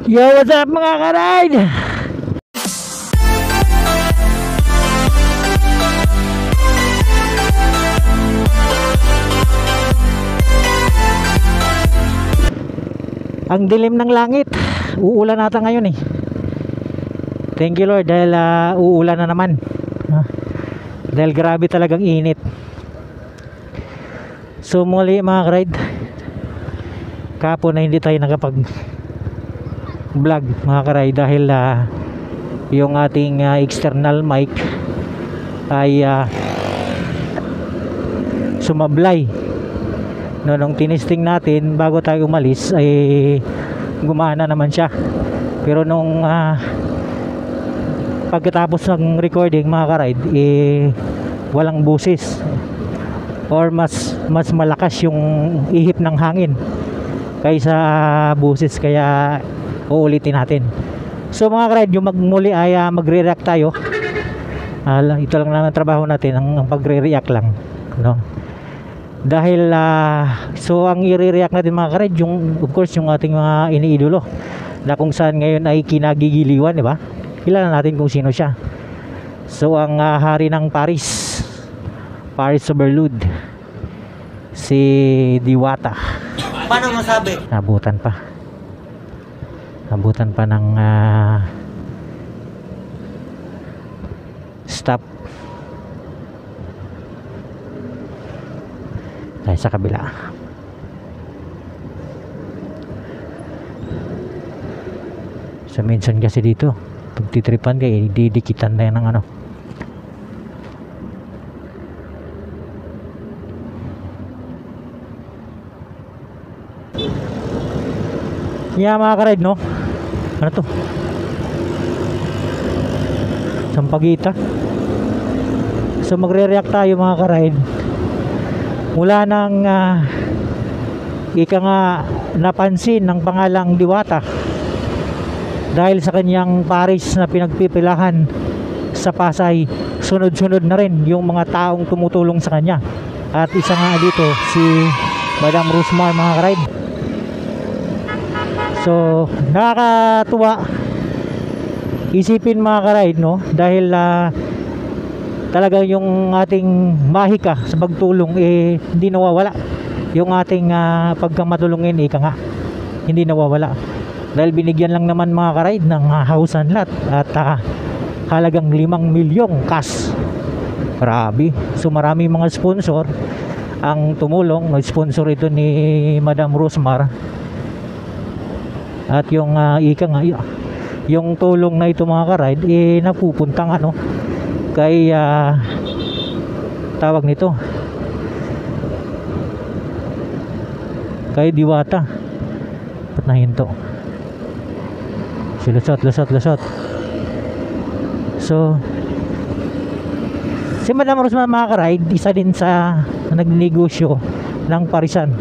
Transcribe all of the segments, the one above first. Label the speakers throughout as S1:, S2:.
S1: Yo, what's up mga ka-ride? Ang dilim ng langit. Uulan nata ngayon eh. Thank you Lord dahil uulan na naman. Dahil grabe talagang init. So muli mga ka-ride, kapon na hindi tayo nakapag vlog mga ka-ride dahil yung ating external mic ay sumablay. Nung tinesting natin bago tayo umalis ay gumana naman siya, pero nung pagkatapos ng recording mga ka-ride walang busis or mas malakas yung ihip ng hangin kaysa busis, kaya uulitin natin. So mga ka-ride, yung magmuli ay magre-react tayo. Ito lang naman trabaho natin, ang pagre-react lang, no? Dahil so ang i-react natin mga ka-ride, yung of course yung ating mga iniidolo na kung saan ngayon ay kinagigiliwan, di ba? Kilala natin kung sino siya. So ang hari ng Paris Overload, si Diwata.
S2: Paano masabi?
S1: Nabutan pa ng stop tayo sa kabila. So minsan kasi dito pagtitripan kayo, didikitan na yan ng ano. Yeah mga ka-ride, no? Ano to? Sampaguita. So magre-react tayo mga ka-ride mula ng ika nga napansin ng pangalang Diwata dahil sa kanyang Paris na pinagpipilahan sa Pasay. Sunod-sunod na rin yung mga taong tumutulong sa kanya, at isa nga dito si Madam Rosmar mga ka-ride. So nakakatuwa isipin mga ka-ride, no? Dahil talagang yung ating mahika sa pagtulong hindi nawawala. Yung ating pagkamatulungin ika nga hindi nawawala, dahil binigyan lang naman mga ka-ride ng house and lot at halagang 5 milyong cash. Grabe. So marami mga sponsor ang tumulong. Nag-sponsor ito ni Madam Rosmar, at yung ika nga yung tulong na ito mga ka-ride napupuntang ano kay tawag nito kay Diwata. Ba't nahinto? Lusot. So si Madam Rosmar mga ka-ride, isa din sa nagnegosyo ng parisan.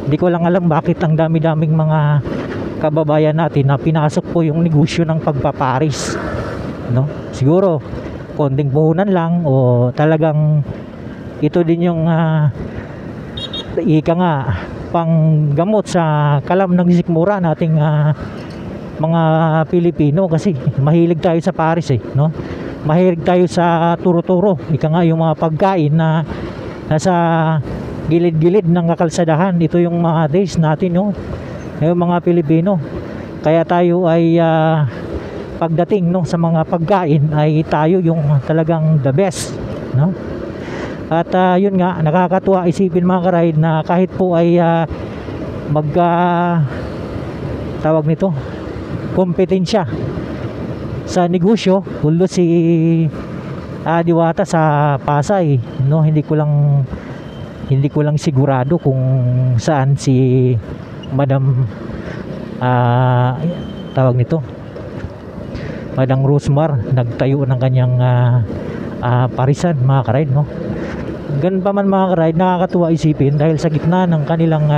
S1: Hindi ko lang alam bakit ang dami-daming mga kababayan natin na pinasok po yung negosyo ng pagpaparis, no? Siguro konting puhunan lang o talagang ito din yung ika nga panggamot sa kalam ng sikmura nating mga Pilipino, kasi mahilig tayo sa Paris no? Mahilig tayo sa turo-turo, ika nga yung mga pagkain na nasa gilid-gilid ng kakalsadahan. Ito yung mga days natin, no? Yung mga Pilipino, kaya tayo ay pagdating no sa mga pagkain ay tayo yung talagang the best, no? At yun nga, nakakatuwa isipin mga ka-ride na kahit po ay tawag nito kompetensya sa negosyo, although si Diwata sa Pasay, no, hindi ko lang sigurado kung saan si Madam tawag nito Madam Rosmar nagtayo ng kanyang parisan mga ka-ride, no? Ganun pa man mga ka-ride, nakakatuwa isipin dahil sa gitna ng kanilang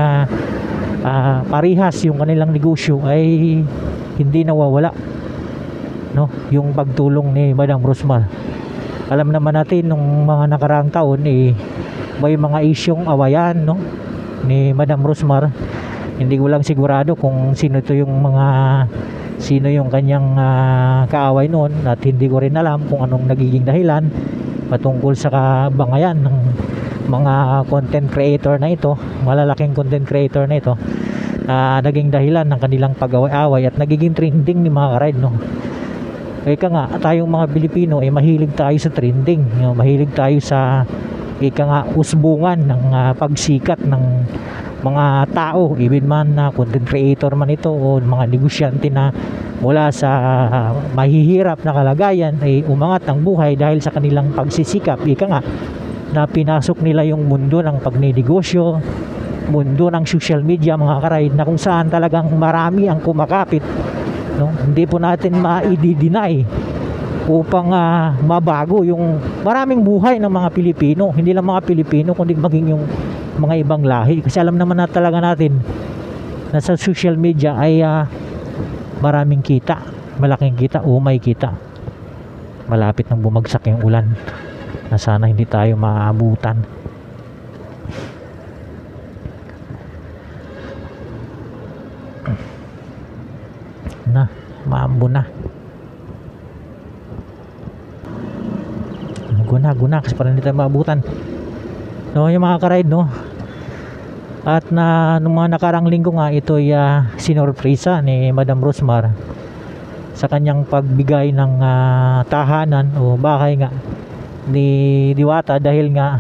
S1: parihas yung kanilang negosyo ay hindi nawawala, no, yung pagtulong ni Madam Rosmar. Alam naman natin nung mga nakaraang taon may mga isyong awayan, no, ni Madam Rosmar Hindi ko lang sigurado kung sino yung kanyang kaaway noon, at hindi ko rin alam kung anong nagiging dahilan patungkol sa kabangayan ng mga content creator na ito, malalaking content creator na ito, naging dahilan ng kanilang pag-away-away at nagiging trending ni mga ka-ride, no? Ika nga, tayong mga Pilipino mahilig tayo sa trending, mahilig tayo sa usbungan ng pagsikat ng mga tao, even man na content creator man ito o mga negosyante na mula sa mahihirap na kalagayan ay umangat ang buhay dahil sa kanilang pagsisikap, na pinasok nila yung mundo ng pagnenegosyo, mundo ng social media, mga ka-ride, na kung saan talagang marami ang kumakapit, no? Hindi po natin ma-i-deny upang mabago yung maraming buhay ng mga Pilipino, hindi lang mga Pilipino kundi maging yung mga ibang lahi, kasi alam naman na talaga natin na sa social media ay maraming kita, malaking kita, may kita. Malapit nang bumagsak yung ulan na sana hindi tayo maabutan. Na, maambo na. Guna kasi parang hindi tayo maabutan. No, yung mga ka-ride, no? At nung mga nakarang linggo nga, ito ay sinorpresa ni Madam Rosmar sa kanyang pagbigay ng tahanan o bahay nga ni Diwata, dahil nga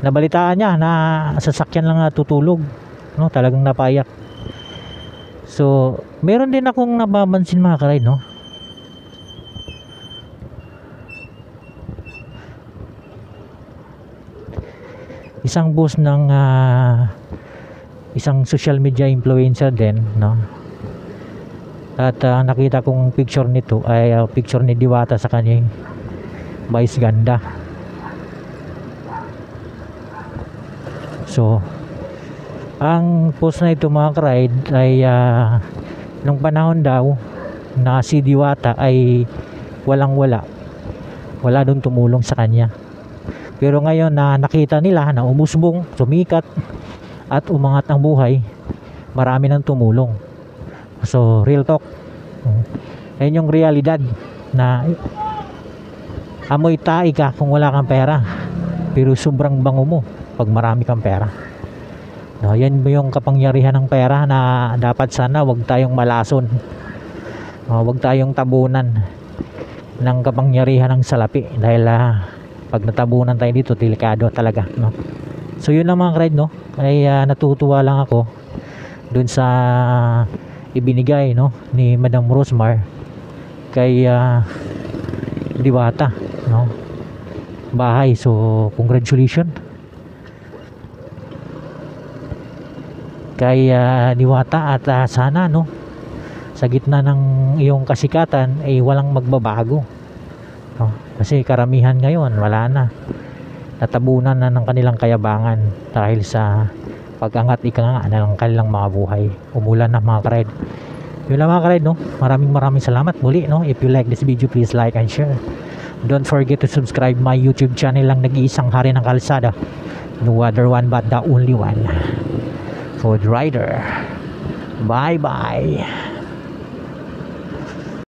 S1: nabalitaan niya na sasakyan lang tutulog, no? Talagang napayak. So meron din akong nababansin, mga ka-ride, no? Isang boss ng isang social media influencer din, no? At nakita kong picture nito ay picture ni Diwata sa kanyang vice ganda. So ang post na ito, mga ka-ride, ay nung panahon daw na si Diwata ay wala doon tumulong sa kanya. Pero ngayon na nakita nila na umusbong, sumikat at umangat ang buhay, marami nang tumulong. So real talk, yan yung realidad, na amoy tae ka kung wala kang pera, pero sobrang bango mo pag marami kang pera, no? Yan yung kapangyarihan ng pera, na dapat sana wag tayong malason, wag tayong tabunan ng kapangyarihan ng salapi, dahil pag natabunan tayo dito, delikado talaga, no? So yun lang, mga ka-ride, no? Ay natutuwa lang ako dun sa ibinigay, no, ni Madam Rosmar kay Diwata, no? Bahay. So congratulations kay Diwata, at sana, no, sa gitna ng iyong kasikatan ay walang magbabago, no? Kasi karamihan ngayon wala na, natabunan na ng kanilang kayabangan dahil sa pag-angat na ng kanilang mga buhay. Umulan na, mga ka-ride. Yun lang, mga ka-ride, no? Maraming salamat muli, no? If you like this video, please like and share. Don't forget to subscribe my YouTube channel lang, nag-iisang hari ng kalsada, no other one but the only one, Food Rider. Bye bye.